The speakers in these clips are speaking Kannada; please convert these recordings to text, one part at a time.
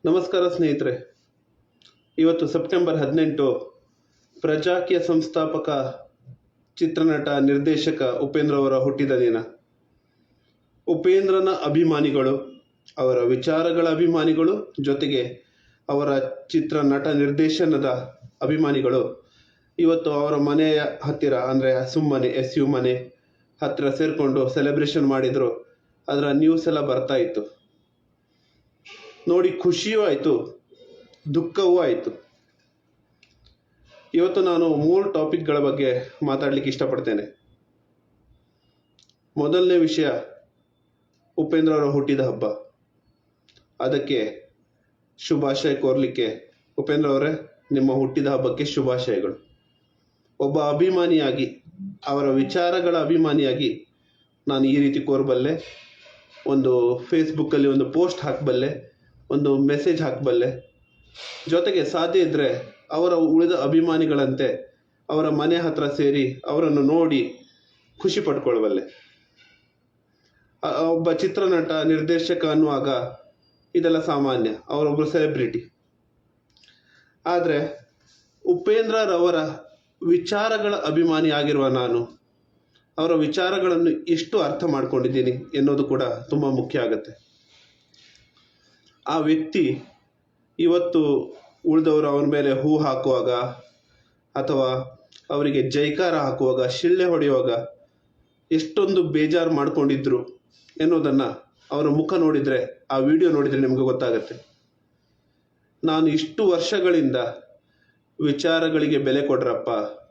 ನಮಸ್ಕಾರ ಸ್ನೇಹಿತರೆ. ಇವತ್ತು ಸೆಪ್ಟೆಂಬರ್ 18 ಪ್ರಜಾಕೀಯ ಸಂಸ್ಥಾಪಕ ಚಿತ್ರನಟ ನಿರ್ದೇಶಕ ಉಪೇಂದ್ರ ಅವರ ಹುಟ್ಟಿದ ದಿನ. ಉಪೇಂದ್ರನ ಅಭಿಮಾನಿಗಳು, ಅವರ ವಿಚಾರಗಳ ಅಭಿಮಾನಿಗಳು, ಜೊತೆಗೆ ಅವರ ಚಿತ್ರನಟ ನಿರ್ದೇಶನದ ಅಭಿಮಾನಿಗಳು ಇವತ್ತು ಅವರ ಮನೆಯ ಹತ್ತಿರ ಅಂದರೆ ಸುಮ್ಮನೆ SU ಮನೆ ಹತ್ತಿರ ಸೇರಿಕೊಂಡು ಸೆಲೆಬ್ರೇಷನ್ ಮಾಡಿದರು. ಅದರ ನ್ಯೂಸ್ ಎಲ್ಲ ಬರ್ತಾ ಇತ್ತು. ನೋಡಿ ಖುಷಿಯೂ ಆಯಿತು, ದುಃಖವೂ ಆಯಿತು. ಇವತ್ತು ನಾನು 3 ಟಾಪಿಕ್ಗಳ ಬಗ್ಗೆ ಮಾತಾಡಲಿಕ್ಕೆ ಇಷ್ಟಪಡ್ತೇನೆ. ಮೊದಲನೇ ವಿಷಯ, ಉಪೇಂದ್ರ ಅವರ ಹುಟ್ಟಿದ ಹಬ್ಬ. ಅದಕ್ಕೆ ಶುಭಾಶಯ ಕೋರಲಿಕ್ಕೆ, ಉಪೇಂದ್ರ ಅವರೇ, ನಿಮ್ಮ ಹುಟ್ಟಿದ ಹಬ್ಬಕ್ಕೆ ಶುಭಾಶಯಗಳು. ಒಬ್ಬ ಅಭಿಮಾನಿಯಾಗಿ, ಅವರ ವಿಚಾರಗಳ ಅಭಿಮಾನಿಯಾಗಿ ನಾನು ಈ ರೀತಿ ಕೋರಬಲ್ಲೆ. ಒಂದು ಫೇಸ್ಬುಕ್ಕಲ್ಲಿ ಒಂದು ಪೋಸ್ಟ್ ಹಾಕಬಲ್ಲೆ, ಒಂದು ಮೆಸೇಜ್ ಹಾಕಬಲ್ಲೆ. ಜೊತೆಗೆ ಸಾಧ್ಯ ಇದ್ದರೆ ಅವರ ಉಳಿದ ಅಭಿಮಾನಿಗಳಂತೆ ಅವರ ಮನೆ ಹತ್ರ ಸೇರಿ ಅವರನ್ನು ನೋಡಿ ಖುಷಿ ಪಡ್ಕೊಳ್ಬಲ್ಲೆ. ಒಬ್ಬ ಚಿತ್ರನಟ ನಿರ್ದೇಶಕ ಅನ್ನುವಾಗ ಇದೆಲ್ಲ ಸಾಮಾನ್ಯ, ಅವರೊಬ್ಬರು ಸೆಲೆಬ್ರಿಟಿ. ಆದರೆ ಉಪೇಂದ್ರರವರ ವಿಚಾರಗಳ ಅಭಿಮಾನಿ ಆಗಿರುವ ನಾನು ಅವರ ವಿಚಾರಗಳನ್ನು ಎಷ್ಟು ಅರ್ಥ ಮಾಡ್ಕೊಂಡಿದ್ದೀನಿ ಎನ್ನುವುದು ಕೂಡ ತುಂಬ ಮುಖ್ಯ ಆಗುತ್ತೆ. ಆ ವ್ಯಕ್ತಿ ಇವತ್ತು ಉಳಿದವರು ಅವನ ಮೇಲೆ ಹೂ ಹಾಕುವಾಗ ಅಥವಾ ಅವರಿಗೆ ಜೈಕಾರ ಹಾಕುವಾಗ, ಶಿಳ್ಳೆ ಹೊಡೆಯುವಾಗ ಎಷ್ಟೊಂದು ಬೇಜಾರು ಮಾಡ್ಕೊಂಡಿದ್ರು ಎನ್ನುವುದನ್ನು ಅವರ ಮುಖ ನೋಡಿದರೆ, ಆ ವಿಡಿಯೋ ನೋಡಿದರೆ ನಿಮಗೆ ಗೊತ್ತಾಗತ್ತೆ. ನಾನು ಇಷ್ಟು ವರ್ಷಗಳಿಂದ ವಿಚಾರಗಳಿಗೆ ಬೆಲೆ ಕೊಡ್ರಪ್ಪ,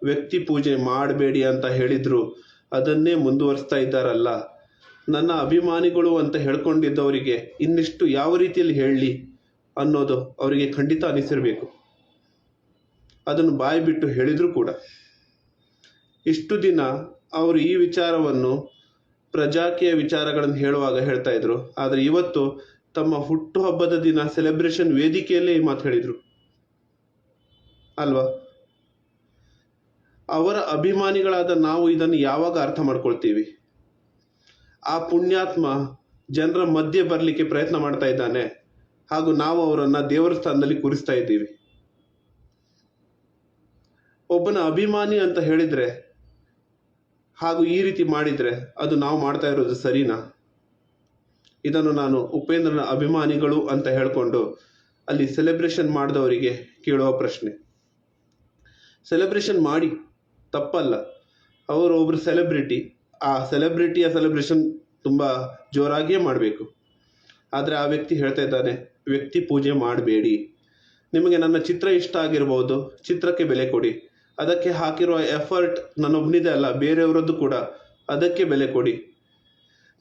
ವ್ಯಕ್ತಿ ಪೂಜೆ ಮಾಡಬೇಡಿ ಅಂತ ಹೇಳಿದ್ರು ಅದನ್ನೇ ಮುಂದುವರಿಸ್ತಾ ಇದ್ದಾರಲ್ಲ, ನನ್ನ ಅಭಿಮಾನಿಗಳು ಅಂತ ಹೇಳ್ಕೊಂಡಿದ್ದವರಿಗೆ ಇನ್ನಿಷ್ಟು ಯಾವ ರೀತಿಯಲ್ಲಿ ಹೇಳಲಿ ಅನ್ನೋದು ಅವರಿಗೆ ಖಂಡಿತ ಅನಿಸಿರಬೇಕು. ಅದನ್ನು ಬಾಯಿ ಬಿಟ್ಟು ಹೇಳಿದ್ರು ಕೂಡ. ಇಷ್ಟು ದಿನ ಅವರು ಈ ವಿಚಾರವನ್ನು ಪ್ರಜಾಕೀಯ ವಿಚಾರಗಳನ್ನು ಹೇಳುವಾಗ ಹೇಳ್ತಾ ಇದ್ರು. ಆದರೆ ಇವತ್ತು ತಮ್ಮ ಹುಟ್ಟುಹಬ್ಬದ ದಿನ ಸೆಲೆಬ್ರೇಷನ್ ವೇದಿಕೆಯಲ್ಲೇ ಈ ಮಾತು ಹೇಳಿದರು ಅಲ್ವಾ? ಅವರ ಅಭಿಮಾನಿಗಳಾದ ನಾವು ಇದನ್ನು ಯಾವಾಗ ಅರ್ಥ ಮಾಡ್ಕೊಳ್ತೀವಿ? ಆ ಪುಣ್ಯಾತ್ಮ ಜನರ ಮಧ್ಯೆ ಬರಲಿಕ್ಕೆ ಪ್ರಯತ್ನ ಮಾಡ್ತಾ ಇದ್ದಾನೆ, ಹಾಗೂ ನಾವು ಅವರನ್ನು ದೇವರ ಸ್ಥಾನದಲ್ಲಿ ಕೂರಿಸ್ತಾ ಇದ್ದೀವಿ. ಒಬ್ಬನ ಅಭಿಮಾನಿ ಅಂತ ಹೇಳಿದರೆ ಹಾಗೂ ಈ ರೀತಿ ಮಾಡಿದರೆ ಅದು ನಾವು ಮಾಡ್ತಾ ಇರೋದು ಸರಿನಾ? ಇದನ್ನು ನಾನು ಉಪೇಂದ್ರನ ಅಭಿಮಾನಿಗಳು ಅಂತ ಹೇಳಿಕೊಂಡು ಅಲ್ಲಿ ಸೆಲೆಬ್ರೇಷನ್ ಮಾಡಿದವರಿಗೆ ಕೇಳುವ ಪ್ರಶ್ನೆ. ಸೆಲೆಬ್ರೇಷನ್ ಮಾಡಿ, ತಪ್ಪಲ್ಲ. ಅವರು ಒಬ್ಬರು ಸೆಲೆಬ್ರಿಟಿ, ಆ ಸೆಲೆಬ್ರಿಟಿಯ ಸೆಲೆಬ್ರೇಷನ್ ತುಂಬ ಜೋರಾಗಿಯೇ ಮಾಡಬೇಕು. ಆದರೆ ಆ ವ್ಯಕ್ತಿ ಹೇಳ್ತಾ ಇದ್ದಾನೆ, ವ್ಯಕ್ತಿ ಪೂಜೆ ಮಾಡಬೇಡಿ. ನಿಮಗೆ ನನ್ನ ಚಿತ್ರ ಇಷ್ಟ ಆಗಿರ್ಬೋದು, ಚಿತ್ರಕ್ಕೆ ಬೆಲೆ ಕೊಡಿ. ಅದಕ್ಕೆ ಹಾಕಿರುವ ಎಫರ್ಟ್ ನನ್ನೊಬ್ಬನಿದೆ ಅಲ್ಲ, ಬೇರೆಯವರದ್ದು ಕೂಡ, ಅದಕ್ಕೆ ಬೆಲೆ ಕೊಡಿ.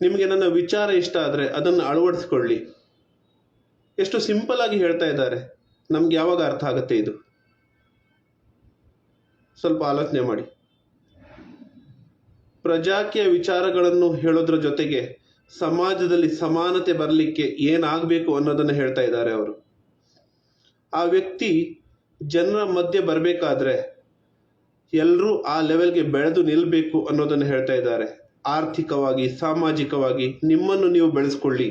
ನಿಮಗೆ ನನ್ನ ವಿಚಾರ ಇಷ್ಟ ಆದರೆ ಅದನ್ನು ಅಳವಡಿಸ್ಕೊಳ್ಳಿ. ಎಷ್ಟು ಸಿಂಪಲ್ ಆಗಿ ಹೇಳ್ತಾ ಇದ್ದಾರೆ. ನಮ್ಗೆ ಯಾವಾಗ ಅರ್ಥ ಆಗುತ್ತೆ ಇದು? ಸ್ವಲ್ಪ ಆಲೋಚನೆ ಮಾಡಿ. ಪ್ರಜಾಕೀಯ ವಿಚಾರಗಳನ್ನು ಹೇಳೋದ್ರ ಜೊತೆಗೆ ಸಮಾಜದಲ್ಲಿ ಸಮಾನತೆ ಬರಲಿಕ್ಕೆ ಏನಾಗಬೇಕು ಅನ್ನೋದನ್ನು ಹೇಳ್ತಾ ಇದ್ದಾರೆ ಅವರು. ಆ ವ್ಯಕ್ತಿ ಜನರ ಮಧ್ಯೆ ಬರಬೇಕಾದ್ರೆ ಎಲ್ಲರೂ ಆ ಲೆವೆಲ್ಗೆ ಬೆಳೆದು ನಿಲ್ಲಬೇಕು ಅನ್ನೋದನ್ನು ಹೇಳ್ತಾ ಇದ್ದಾರೆ. ಆರ್ಥಿಕವಾಗಿ, ಸಾಮಾಜಿಕವಾಗಿ ನಿಮ್ಮನ್ನು ನೀವು ಬೆಳೆಸ್ಕೊಳ್ಳಿ,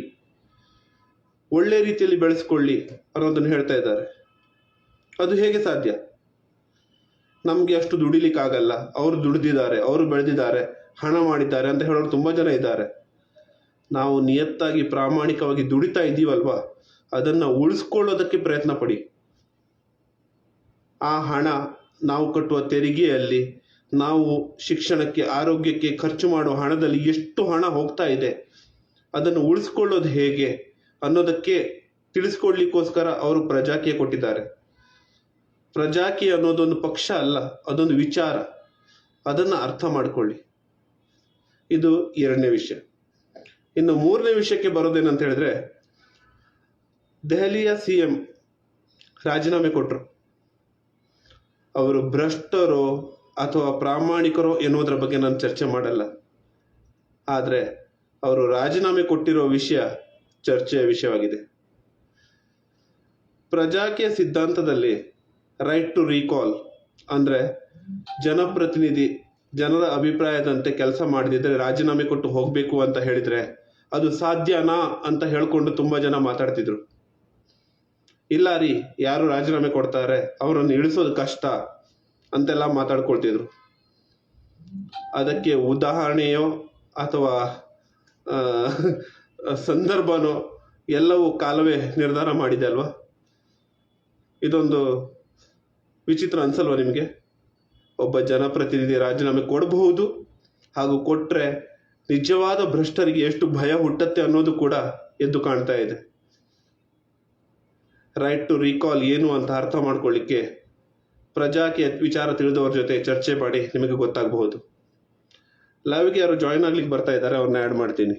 ಒಳ್ಳೆ ರೀತಿಯಲ್ಲಿ ಬೆಳೆಸ್ಕೊಳ್ಳಿ ಅನ್ನೋದನ್ನು ಹೇಳ್ತಾ ಇದ್ದಾರೆ. ಅದು ಹೇಗೆ ಸಾಧ್ಯ? ನಮಗೆ ಅಷ್ಟು ದುಡಿಲಿಕ್ಕಾಗಲ್ಲ, ಅವರು ದುಡಿದಿದ್ದಾರೆ, ಅವರು ಬೆಳೆದಿದ್ದಾರೆ, ಹಣ ಮಾಡಿದ್ದಾರೆ ಅಂತ ಹೇಳೋರು ತುಂಬ ಜನ ಇದ್ದಾರೆ. ನಾವು ನಿಯತ್ತಾಗಿ ಪ್ರಾಮಾಣಿಕವಾಗಿ ದುಡಿತಾ ಇದ್ದೀವಲ್ವಾ, ಅದನ್ನು ಉಳಿಸ್ಕೊಳ್ಳೋದಕ್ಕೆ ಪ್ರಯತ್ನ ಪಡಿ. ಆ ಹಣ ನಾವು ಕಟ್ಟುವ ತೆರಿಗೆಯಲ್ಲಿ, ನಾವು ಶಿಕ್ಷಣಕ್ಕೆ, ಆರೋಗ್ಯಕ್ಕೆ ಖರ್ಚು ಮಾಡುವ ಹಣದಲ್ಲಿ ಎಷ್ಟು ಹಣ ಹೋಗ್ತಾ ಇದೆ, ಅದನ್ನು ಉಳಿಸ್ಕೊಳ್ಳೋದು ಹೇಗೆ ಅನ್ನೋದಕ್ಕೆ ತಿಳಿಸ್ಕೊಡ್ಲಿಕ್ಕೋಸ್ಕರ ಅವರು ಪ್ರಜಾಕೀಯ ಕೊಟ್ಟಿದ್ದಾರೆ. ಪ್ರಜಾಕೀಯ ಅನ್ನೋದೊಂದು ಪಕ್ಷ ಅಲ್ಲ, ಅದೊಂದು ವಿಚಾರ. ಅದನ್ನು ಅರ್ಥ ಮಾಡಿಕೊಳ್ಳಿ. ಇದು 2ನೇ ವಿಷಯ. ಇನ್ನು 3ನೇ ವಿಷಯಕ್ಕೆ ಬರೋದೇನಂತ ಹೇಳಿದ್ರೆ, ದೆಹಲಿಯ CM ರಾಜೀನಾಮೆ ಕೊಟ್ಟರು. ಅವರು ಭ್ರಷ್ಟರೋ ಅಥವಾ ಪ್ರಾಮಾಣಿಕರೋ ಎನ್ನುವುದರ ಬಗ್ಗೆ ನಾನು ಚರ್ಚೆ ಮಾಡಲ್ಲ. ಆದರೆ ಅವರು ರಾಜೀನಾಮೆ ಕೊಟ್ಟಿರೋ ವಿಷಯ ಚರ್ಚೆಯ ವಿಷಯವಾಗಿದೆ. ಪ್ರಜಾಕೀಯ ಸಿದ್ಧಾಂತದಲ್ಲಿ ರೈಟ್ ಟು ರೀಕಾಲ್ ಅಂದರೆ ಜನಪ್ರತಿನಿಧಿ ಜನರ ಅಭಿಪ್ರಾಯದಂತೆ ಕೆಲಸ ಮಾಡದಿದ್ದರೆ ರಾಜೀನಾಮೆ ಕೊಟ್ಟು ಹೋಗಬೇಕು ಅಂತ ಹೇಳಿದರೆ ಅದು ಸಾಧ್ಯನಾ ಅಂತ ಹೇಳಿಕೊಂಡು ತುಂಬ ಜನ ಮಾತಾಡ್ತಿದ್ರು. ಇಲ್ಲ ರೀ, ಯಾರು ರಾಜೀನಾಮೆ ಕೊಡ್ತಾರೆ, ಅವರನ್ನು ಇಳಿಸೋದು ಕಷ್ಟ ಅಂತೆಲ್ಲ ಮಾತಾಡ್ಕೊಳ್ತಿದ್ರು. ಅದಕ್ಕೆ ಉದಾಹರಣೆಯೋ ಅಥವಾ ಆ, ಸಂದರ್ಭನೋ ಎಲ್ಲವೂ ಕಾಲವೇ ನಿರ್ಧಾರ ಮಾಡಿದೆ ಅಲ್ವಾ. ಇದೊಂದು ವಿಚಿತ್ರ ಅನ್ಸಲ್ವಾ ನಿಮಗೆ? ಒಬ್ಬ ಜನಪ್ರತಿನಿಧಿ ರಾಜೀನಾಮೆ ಕೊಡಬಹುದು, ಹಾಗೂ ಕೊಟ್ರೆ ನಿಜವಾದ ಭ್ರಷ್ಟರಿಗೆ ಎಷ್ಟು ಭಯ ಹುಟ್ಟತ್ತೆ ಅನ್ನೋದು ಕೂಡ ಎದ್ದು ಕಾಣ್ತಾ ಇದೆ. ರೈಟ್ ಟು ರೀಕಾಲ್ ಏನು ಅಂತ ಅರ್ಥ ಮಾಡ್ಕೊಳ್ಳಿಕ್ಕೆ ಪ್ರಜಾಕೀಯ ವಿಚಾರ ತಿಳಿದವ್ರ ಜೊತೆ ಚರ್ಚೆ ಮಾಡಿ ನಿಮಗೆ ಗೊತ್ತಾಗಬಹುದು. ಲೈವ್ಗೆ ಯಾರು ಜಾಯಿನ್ ಆಗ್ಲಿಕ್ಕೆ ಬರ್ತಾ ಇದ್ದಾರೆ, ಅವ್ರನ್ನ ಆ್ಯಡ್ ಮಾಡ್ತೀನಿ.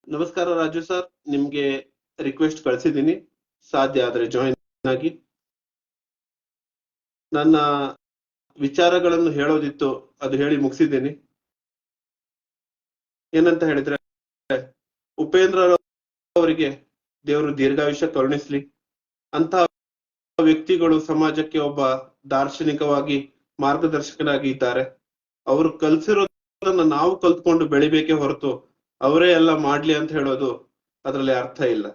ನಮಸ್ಕಾರ ರಾಜು ಸರ್, ನಿಮ್ಗೆ ರಿಕ್ವೆಸ್ಟ್ ಕಳಿಸಿದ್ದೀನಿ, ಸಾಧ್ಯ ಆದ್ರೆ ಜಾಯಿನ್ ಆಗಿ. ನನ್ನ ವಿಚಾರಗಳನ್ನು ಹೇಳೋದಿತ್ತು, ಅದು ಹೇಳಿ ಮುಗಿಸಿದ್ದೀನಿ. ಏನಂತ ಹೇಳಿದ್ರೆ, ಉಪೇಂದ್ರ ಅವರಿಗೆ ದೇವರು ದೀರ್ಘಾಯುಷ್ಯ ಕರುಣಿಸ್ಲಿ. ಅಂತಹ ವ್ಯಕ್ತಿಗಳು ಸಮಾಜಕ್ಕೆ ಒಬ್ಬ ದಾರ್ಶನಿಕವಾಗಿ ಮಾರ್ಗದರ್ಶಕರಾಗಿ ಇದ್ದಾರೆ. ಅವರು ಕಲ್ಸಿರೋದನ್ನ ನಾವು ಕಲ್ತ್ಕೊಂಡು ಬೆಳಿಬೇಕೇ ಹೊರತು ಅವರೇ ಎಲ್ಲ ಮಾಡ್ಲಿ ಅಂತ ಹೇಳೋದು ಅದರಲ್ಲಿ ಅರ್ಥ ಇಲ್ಲ.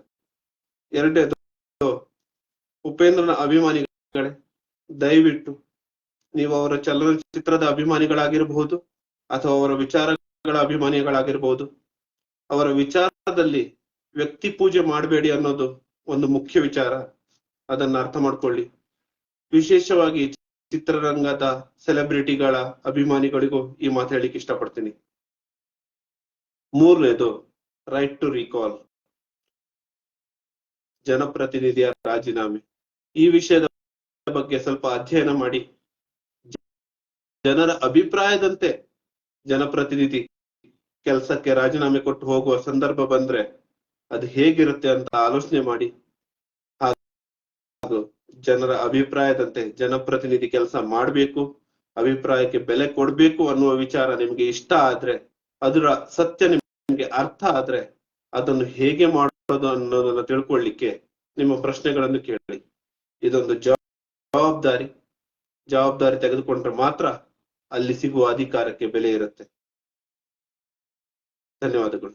ಎರಡನೇದು, ಉಪೇಂದ್ರನ ಅಭಿಮಾನಿಗಳೇ, ದಯವಿಟ್ಟು ನೀವು ಅವರ ಚಲನಚಿತ್ರದ ಅಭಿಮಾನಿಗಳಾಗಿರಬಹುದು ಅಥವಾ ಅವರ ವಿಚಾರಗಳ ಅಭಿಮಾನಿಗಳಾಗಿರ್ಬಹುದು, ಅವರ ವಿಚಾರದಲ್ಲಿ ವ್ಯಕ್ತಿ ಪೂಜೆ ಮಾಡಬೇಡಿ ಅನ್ನೋದು ಒಂದು ಮುಖ್ಯ ವಿಚಾರ. ಅದನ್ನ ಅರ್ಥ ಮಾಡ್ಕೊಳ್ಳಿ. ವಿಶೇಷವಾಗಿ ಚಿತ್ರರಂಗದ ಸೆಲೆಬ್ರಿಟಿಗಳ ಅಭಿಮಾನಿಗಳಿಗೂ ಈ ಮಾತು ಹೇಳಿಕ್ಕೆ ಇಷ್ಟಪಡ್ತೀನಿ. ಮೂರನೇದು, ರೈಟ್ ಟು ರೀಕಾಲ್, ಜನಪ್ರತಿನಿಧಿಯ ರಾಜೀನಾಮೆ. ಈ ವಿಷಯದ ಬಗ್ಗೆ ಸ್ವಲ್ಪ ಅಧ್ಯಯನ ಮಾಡಿ, ಜನರ ಅಭಿಪ್ರಾಯದಂತೆ ಜನಪ್ರತಿನಿಧಿ ಕೆಲಸಕ್ಕೆ ರಾಜೀನಾಮೆ ಕೊಟ್ಟು ಹೋಗುವ ಸಂದರ್ಭ ಬಂದ್ರೆ ಅದು ಹೇಗಿರುತ್ತೆ ಅಂತ ಆಲೋಚನೆ ಮಾಡಿ, ಹಾಗೂ ಜನರ ಅಭಿಪ್ರಾಯದಂತೆ ಜನಪ್ರತಿನಿಧಿ ಕೆಲಸ ಮಾಡಬೇಕು, ಅಭಿಪ್ರಾಯಕ್ಕೆ ಬೆಲೆ ಕೊಡ್ಬೇಕು ಅನ್ನುವ ವಿಚಾರ ನಿಮ್ಗೆ ಇಷ್ಟ ಆದ್ರೆ, ಅದರ ಸತ್ಯ ನಿಮ್ಗೆ ಅರ್ಥ ಆದ್ರೆ, ಅದನ್ನು ಹೇಗೆ ಮಾಡೋದು ಅನ್ನೋದನ್ನ ತಿಳ್ಕೊಳ್ಳಿಕ್ಕೆ ನಿಮ್ಮ ಪ್ರಶ್ನೆಗಳನ್ನು ಕೇಳಿ. ಇದೊಂದು ಜವಾಬ್ದಾರಿ ತೆಗೆದುಕೊಂಡ್ರೆ ಮಾತ್ರ ಅಲ್ಲಿ ಸಿಗುವ ಅಧಿಕಾರಕ್ಕೆ ಬೆಲೆ ಇರುತ್ತೆ. ಧನ್ಯವಾದಗಳು.